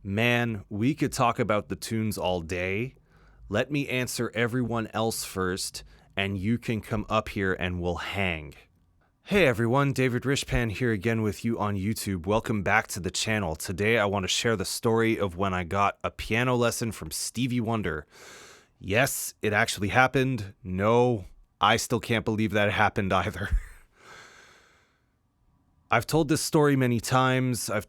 Man, we could talk about the tunes all day. Let me answer everyone else first, and you can come up here and we'll hang. Hey everyone, David Rishpan here again with you on YouTube. Welcome back to the channel. Today I want to share the story of when I got a piano lesson from Stevie Wonder. Yes, it actually happened. No, I still can't believe that it happened either. I've told this story many times. I've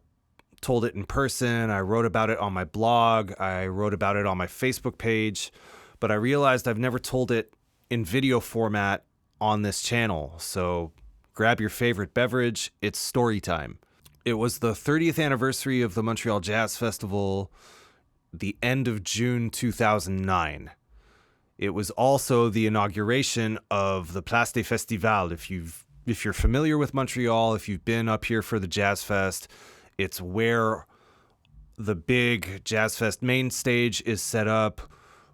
told it in person. I wrote about it on my blog. I wrote about it on my Facebook page, but I realized I've never told it in video format on this channel. So grab your favorite beverage. It's story time. It was the 30th anniversary of the Montreal Jazz Festival, the end of June 2009. It was also the inauguration of the Place des Festivals. If you're familiar with Montreal, if you've been up here for the Jazz Fest, it's where the big Jazz Fest main stage is set up.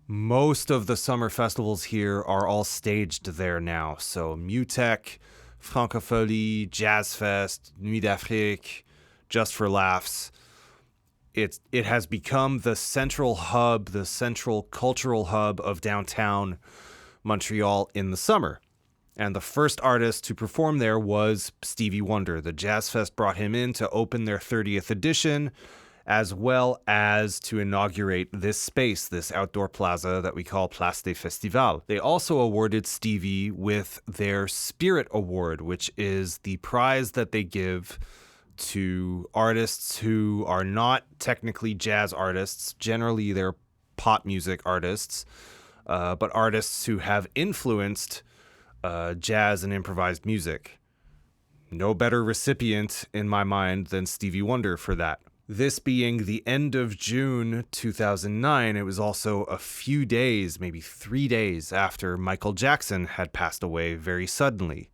Most of the summer festivals here are all staged there now. So Mutech, Francophonie, Jazz Fest, Nuit d'Afrique, Just for Laughs. It has become the central hub, the central cultural hub of downtown Montreal in the summer. And the first artist to perform there was Stevie Wonder. The Jazz Fest brought him in to open their 30th edition, as well as to inaugurate this space, this outdoor plaza that we call Place des Festivals. They also awarded Stevie with their Spirit Award, which is the prize that they give to artists who are not technically jazz artists. Generally, they're pop music artists, but artists who have influenced jazz and improvised music. No better recipient in my mind than Stevie Wonder for that. This being the end of June 2009, it was also a few days, maybe 3 days after Michael Jackson had passed away very suddenly.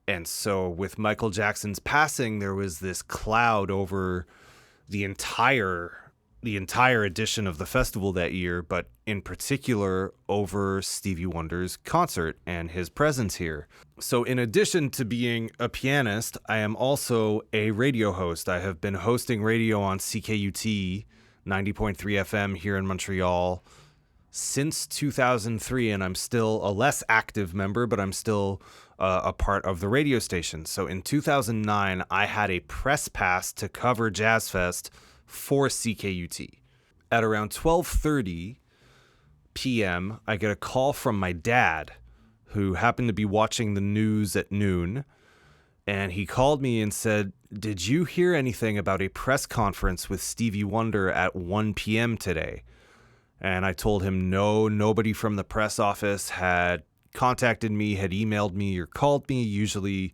And so with Michael Jackson's passing, there was this cloud over the entire edition of the festival that year, but in particular over Stevie Wonder's concert and his presence here. So in addition to being a pianist, I am also a radio host. I have been hosting radio on CKUT 90.3 FM here in Montreal since 2003, and I'm still a less active member, but I'm still a part of the radio station. So in 2009, I had a press pass to cover Jazz Fest for CKUT. At around 12:30 p.m., I get a call from my dad, who happened to be watching the news at noon, and he called me and said, "Did you hear anything about a press conference with Stevie Wonder at 1 p.m. today?" And I told him no, nobody from the press office had contacted me, had emailed me, or called me. Usually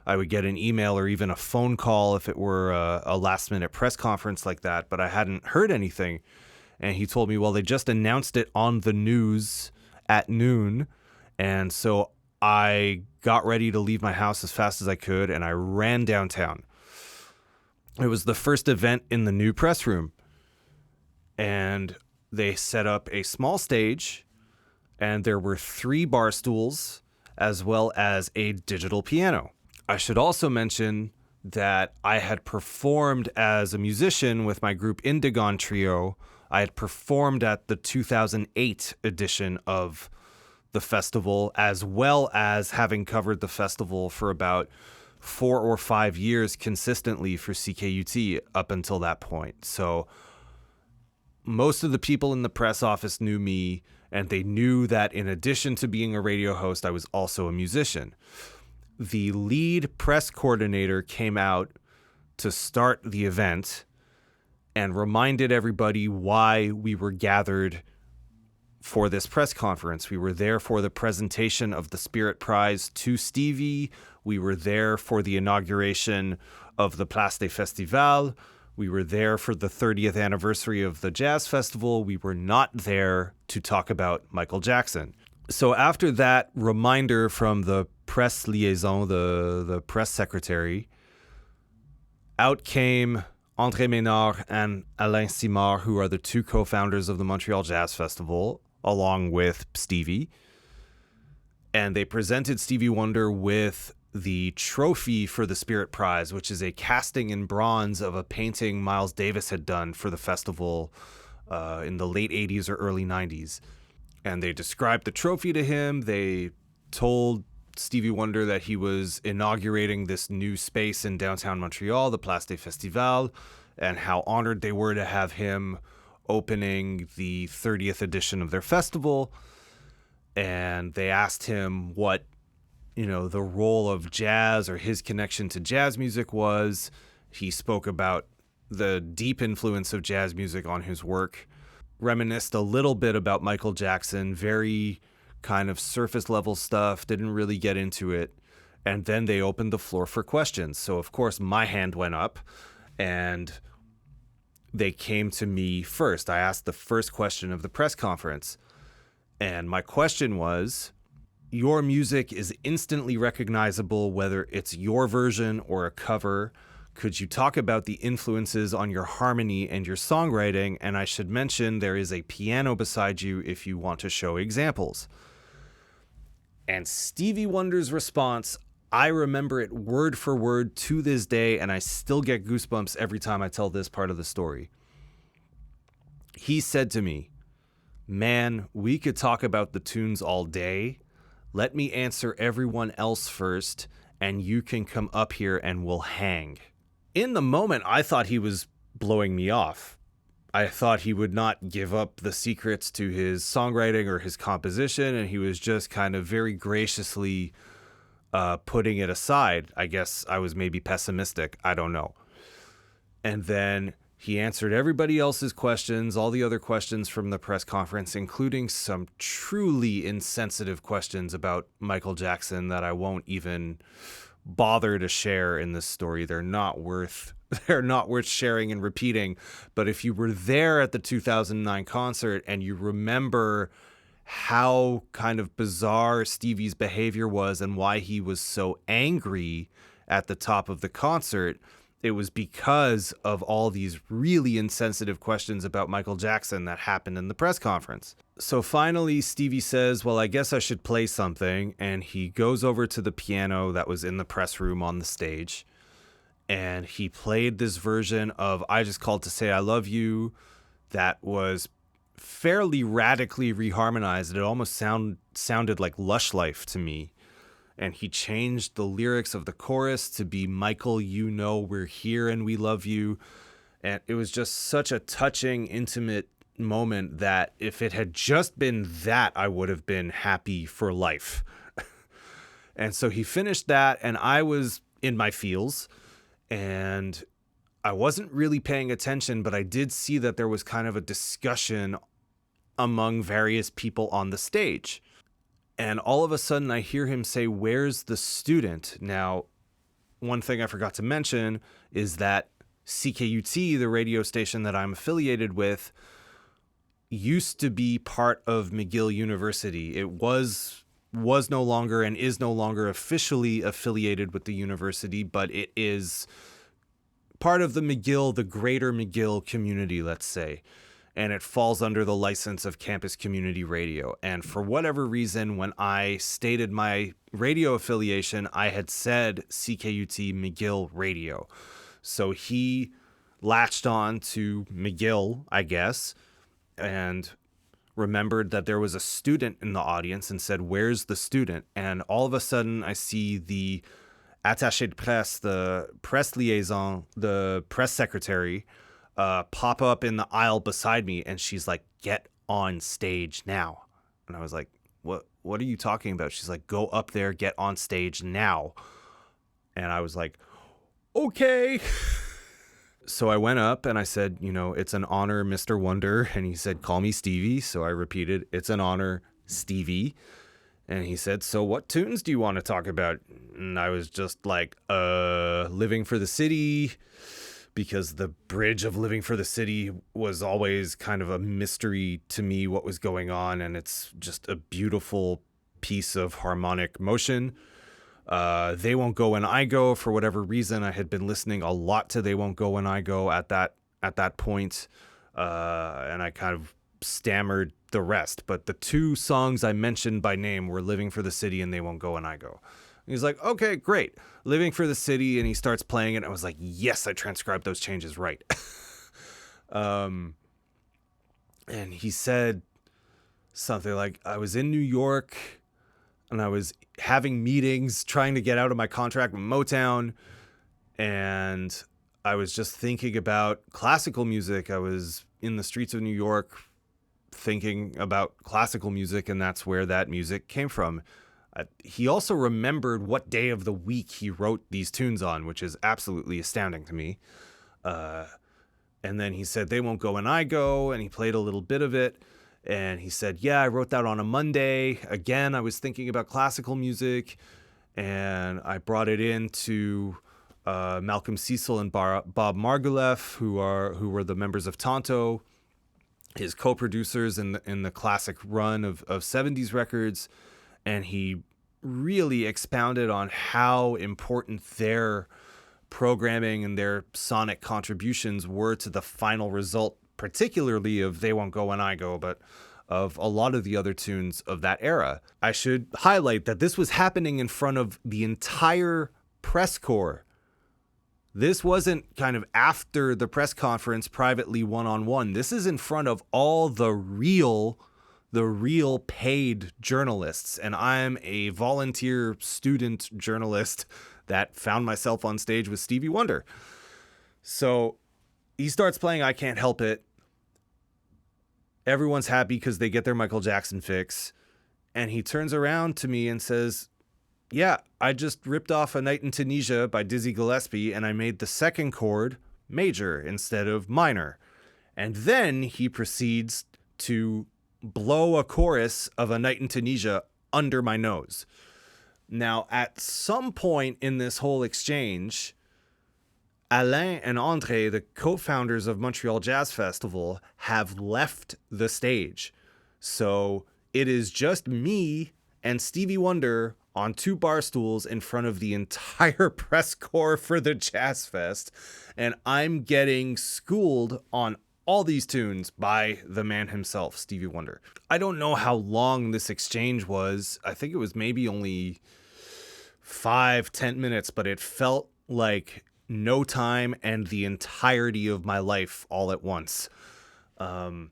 I would get an email or even a phone call if it were a last-minute press conference like that, but I hadn't heard anything. And he told me, well, they just announced it on the news at noon. And so I got ready to leave my house as fast as I could, and I ran downtown. It was the first event in the new press room. And they set up a small stage, and there were 3 bar stools, as well as a digital piano. I should also mention that I had performed as a musician with my group Indigon Trio. I had performed at the 2008 edition of the festival, as well as having covered the festival for about 4 or 5 years consistently for CKUT up until that point. So most of the people in the press office knew me, and they knew that in addition to being a radio host, I was also a musician. The lead press coordinator came out to start the event and reminded everybody why we were gathered for this press conference. We were there for the presentation of the Spirit Prize to Stevie. We were there for the inauguration of the Place des Festivals. We were there for the 30th anniversary of the Jazz Festival. We were not there to talk about Michael Jackson. So after that reminder from the press liaison, the press secretary, out came André Ménard and Alain Simard, who are the 2 co-founders of the Montreal Jazz Festival, along with Stevie. And they presented Stevie Wonder with the trophy for the Spirit Prize, which is a casting in bronze of a painting Miles Davis had done for the festival in the late 80s or early 90s. And they described the trophy to him. They told Stevie Wonder that he was inaugurating this new space in downtown Montreal, the Place des Festivals, and how honored they were to have him opening the 30th edition of their festival. And they asked him what, the role of jazz or his connection to jazz music was. He spoke about the deep influence of jazz music on his work, reminisced a little bit about Michael Jackson, very kind of surface level stuff, didn't really get into it. And then they opened the floor for questions. So, of course, my hand went up and they came to me first. I asked the first question of the press conference. And my question was, your music is instantly recognizable, whether it's your version or a cover. Could you talk about the influences on your harmony and your songwriting? And I should mention there is a piano beside you if you want to show examples. And Stevie Wonder's response, I remember it word for word to this day, and I still get goosebumps every time I tell this part of the story. He said to me, "Man, we could talk about the tunes all day. Let me answer everyone else first, and you can come up here and we'll hang." In the moment, I thought he was blowing me off. I thought he would not give up the secrets to his songwriting or his composition, and he was just kind of very graciously putting it aside. I guess I was maybe pessimistic. I don't know. And then he answered everybody else's questions, all the other questions from the press conference, including some truly insensitive questions about Michael Jackson that I won't even bother to share in this story. They're not worth sharing and repeating. But if you were there at the 2009 concert and you remember how kind of bizarre Stevie's behavior was and why he was so angry at the top of the concert, it was because of all these really insensitive questions about Michael Jackson that happened in the press conference. So finally, Stevie says, well, I guess I should play something. And he goes over to the piano that was in the press room on the stage. And he played this version of I Just Called to Say I Love You that was fairly radically reharmonized. It almost sounded like Lush Life to me. And he changed the lyrics of the chorus to be, Michael, you know we're here and we love you. And it was just such a touching, intimate moment that if it had just been that, I would have been happy for life. And so he finished that, and I was in my feels, and I wasn't really paying attention, but I did see that there was kind of a discussion among various people on the stage. And all of a sudden, I hear him say, "Where's the student?" Now, one thing I forgot to mention is that CKUT, the radio station that I'm affiliated with, used to be part of McGill University. It was no longer and is no longer officially affiliated with the university, but it is part of the greater McGill community, let's say. And it falls under the license of Campus Community Radio. And for whatever reason, when I stated my radio affiliation, I had said CKUT McGill Radio. So he latched on to McGill, I guess, and remembered that there was a student in the audience and said, "Where's the student?" And all of a sudden, I see the attaché de presse, the press liaison, the press secretary, pop up in the aisle beside me, and she's like, "Get on stage now." And I was like, what are you talking about? She's like, "Go up there, get on stage now." And I was like, okay. So I went up and I said, "It's an honor, Mr. Wonder." And he said, "Call me Stevie." So I repeated, "It's an honor, Stevie." And he said, "So what tunes do you want to talk about?" And I was just like, Living for the City, because the bridge of Living for the City was always kind of a mystery to me what was going on. And it's just a beautiful piece of harmonic motion. They Won't Go When I Go, for whatever reason, I had been listening a lot to They Won't Go When I Go at that point. And I kind of stammered the rest. But the two songs I mentioned by name were Living for the City and They Won't Go When I Go. He's like, okay, great. Living for the City. And he starts playing it. I was like, yes, I transcribed those changes right. And he said something like, I was in New York and I was having meetings trying to get out of my contract with Motown. And I was just thinking about classical music. I was in the streets of New York thinking about classical music, and that's where that music came from. He also remembered what day of the week he wrote these tunes on, which is absolutely astounding to me. And then he said, They Won't Go When I Go, and he played a little bit of it. And he said, yeah, I wrote that on a Monday. Again, I was thinking about classical music, and I brought it in to Malcolm Cecil and Bob Margouleff, who were the members of Tonto, his co-producers in the classic run of 70s records. And he really expounded on how important their programming and their sonic contributions were to the final result, particularly of They Won't Go When I Go, but of a lot of the other tunes of that era. I should highlight that this was happening in front of the entire press corps. This wasn't kind of after the press conference privately one-on-one. This is in front of all the real paid journalists. And I'm a volunteer student journalist that found myself on stage with Stevie Wonder. So he starts playing I Can't Help It. Everyone's happy because they get their Michael Jackson fix. And he turns around to me and says, yeah, I just ripped off A Night in Tunisia by Dizzy Gillespie, and I made the second chord major instead of minor. And then he proceeds to blow a chorus of A Night in Tunisia under my nose. Now, at some point in this whole exchange, Alain and André, the co-founders of Montreal Jazz Festival, have left the stage. So it is just me and Stevie Wonder on two bar stools in front of the entire press corps for the Jazz Fest. And I'm getting schooled on all these tunes by the man himself, Stevie Wonder. I don't know how long this exchange was. I think it was maybe only 5-10 minutes, but it felt like no time and the entirety of my life all at once. And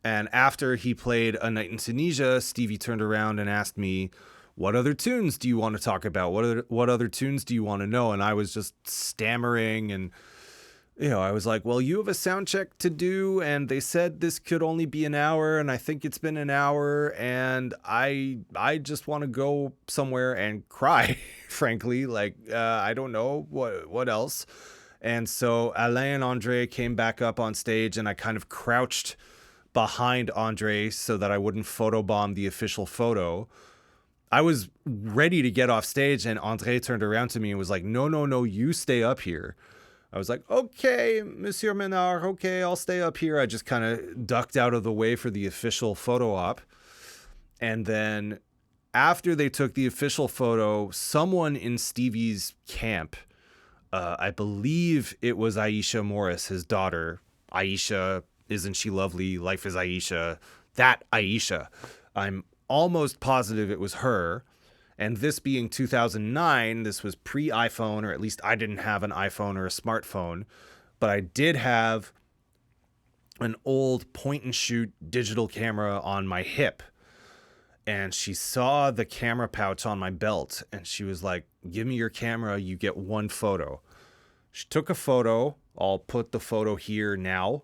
after he played A Night in Tunisia, Stevie turned around and asked me, what other tunes do you want to talk about? What other tunes do you want to know? And I was just stammering, and I was like, well, you have a sound check to do, and they said this could only be an hour, and I think it's been an hour, and I just want to go somewhere and cry, frankly. I don't know what else. And so Alain and Andre came back up on stage, and I kind of crouched behind Andre so that I wouldn't photobomb the official photo. I was ready to get off stage, and Andre turned around to me and was like, no, you stay up here. I was like, okay, Monsieur Menard, okay, I'll stay up here. I just kind of ducked out of the way for the official photo op. And then after they took the official photo, someone in Stevie's camp, I believe it was Aisha Morris, his daughter. Aisha, Isn't She Lovely? Life is Aisha. That Aisha. I'm almost positive it was her. And this being 2009, this was pre-iPhone, or at least I didn't have an iPhone or a smartphone, but I did have an old point-and-shoot digital camera on my hip. And she saw the camera pouch on my belt, and she was like, give me your camera, you get one photo. She took a photo. I'll put the photo here now.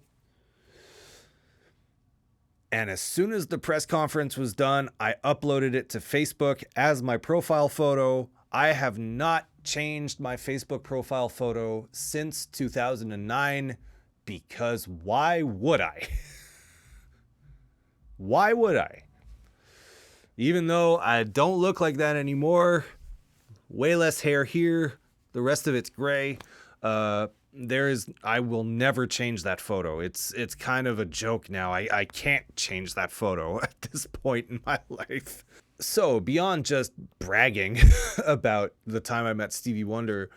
And as soon as the press conference was done, I uploaded it to Facebook as my profile photo. I have not changed my Facebook profile photo since 2009 because why would I? Why would I? Even though I don't look like that anymore, way less hair here, the rest of it's gray. I will never change that photo. It's kind of a joke now. I can't change that photo at this point in my life. So beyond just bragging about the time I met Stevie Wonder,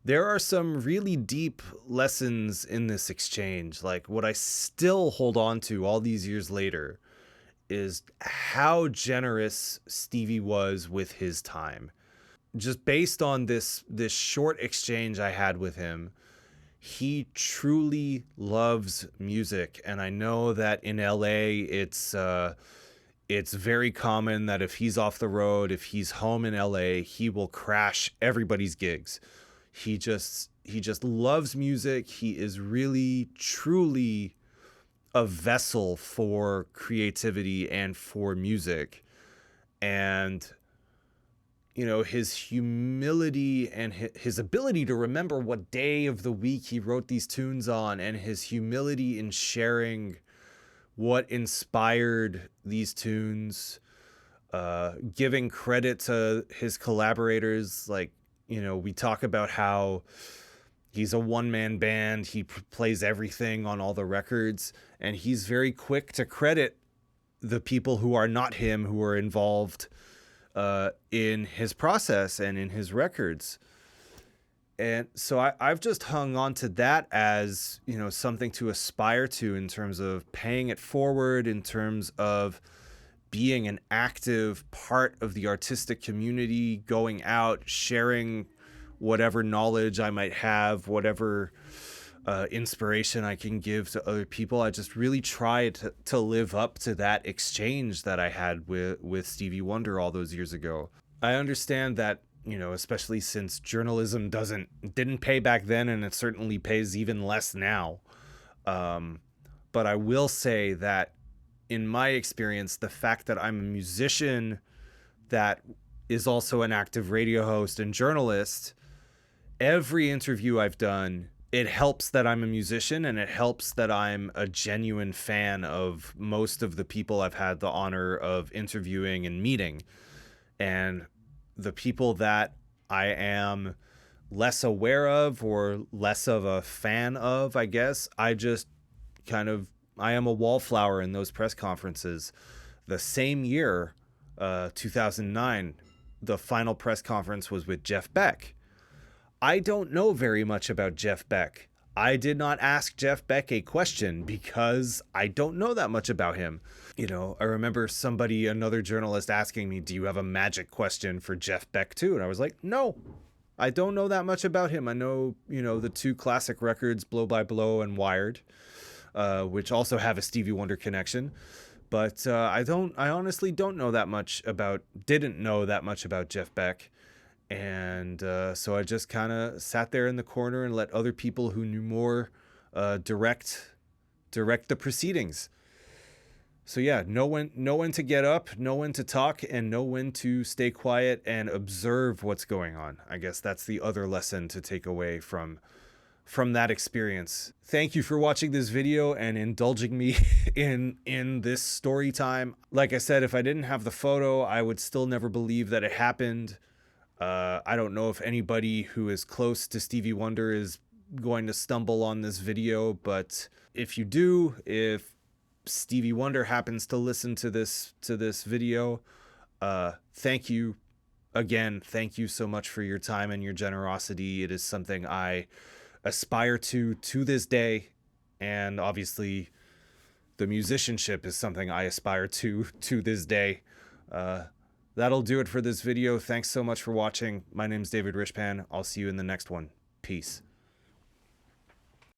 there are some really deep lessons in this exchange. Like, what I still hold on to all these years later is how generous Stevie was with his time. just based on this short exchange I had with him, he truly loves music. And I know that in LA it's very common that if he's off the road, if he's home in LA, he will crash everybody's gigs. He just loves music. He is really truly a vessel for creativity and for music. And you know, his humility and his ability to remember what day of the week he wrote these tunes on, and his humility in sharing what inspired these tunes, giving credit to his collaborators. Like, you know, we talk about how he's a one-man band. He plays everything on all the records, and he's very quick to credit the people who are not him, who are involved in his process and in his records. And so I've just hung on to that as, you know, something to aspire to in terms of paying it forward, in terms of being an active part of the artistic community, going out, sharing whatever knowledge I might have, whatever inspiration I can give to other people. I just really try to live up to that exchange that I had with Stevie Wonder all those years ago. I understand that, you know, especially since journalism didn't pay back then, and it certainly pays even less now. But I will say that in my experience, the fact that I'm a musician that is also an active radio host and journalist, every interview I've done, it helps that I'm a musician, and it helps that I'm a genuine fan of most of the people I've had the honor of interviewing and meeting. And the people that I am less aware of or less of a fan of, I guess, I am a wallflower in those press conferences. The same year, 2009, the final press conference was with Jeff Beck. I don't know very much about Jeff Beck. I did not ask Jeff Beck a question because I don't know that much about him. You know, I remember another journalist asking me, do you have a magic question for Jeff Beck too? And I was like, no, I don't know that much about him. I know, you know, the two classic records, Blow by Blow and Wired, which also have a Stevie Wonder connection. But I honestly didn't know that much about Jeff Beck. And so I just kind of sat there in the corner and let other people who knew more direct the proceedings. So yeah, know when to get up, know when to talk, and know when to stay quiet and observe what's going on. I guess that's the other lesson to take away from that experience. Thank you for watching this video and indulging me in this story time. Like I said, if I didn't have the photo, I would still never believe that it happened. I don't know if anybody who is close to Stevie Wonder is going to stumble on this video, but if you do, if Stevie Wonder happens to listen to this video, thank you again. Thank you so much for your time and your generosity. It is something I aspire to this day, and obviously the musicianship is something I aspire to this day. That'll do it for this video. Thanks so much for watching. My name's David Rishpan. I'll see you in the next one. Peace.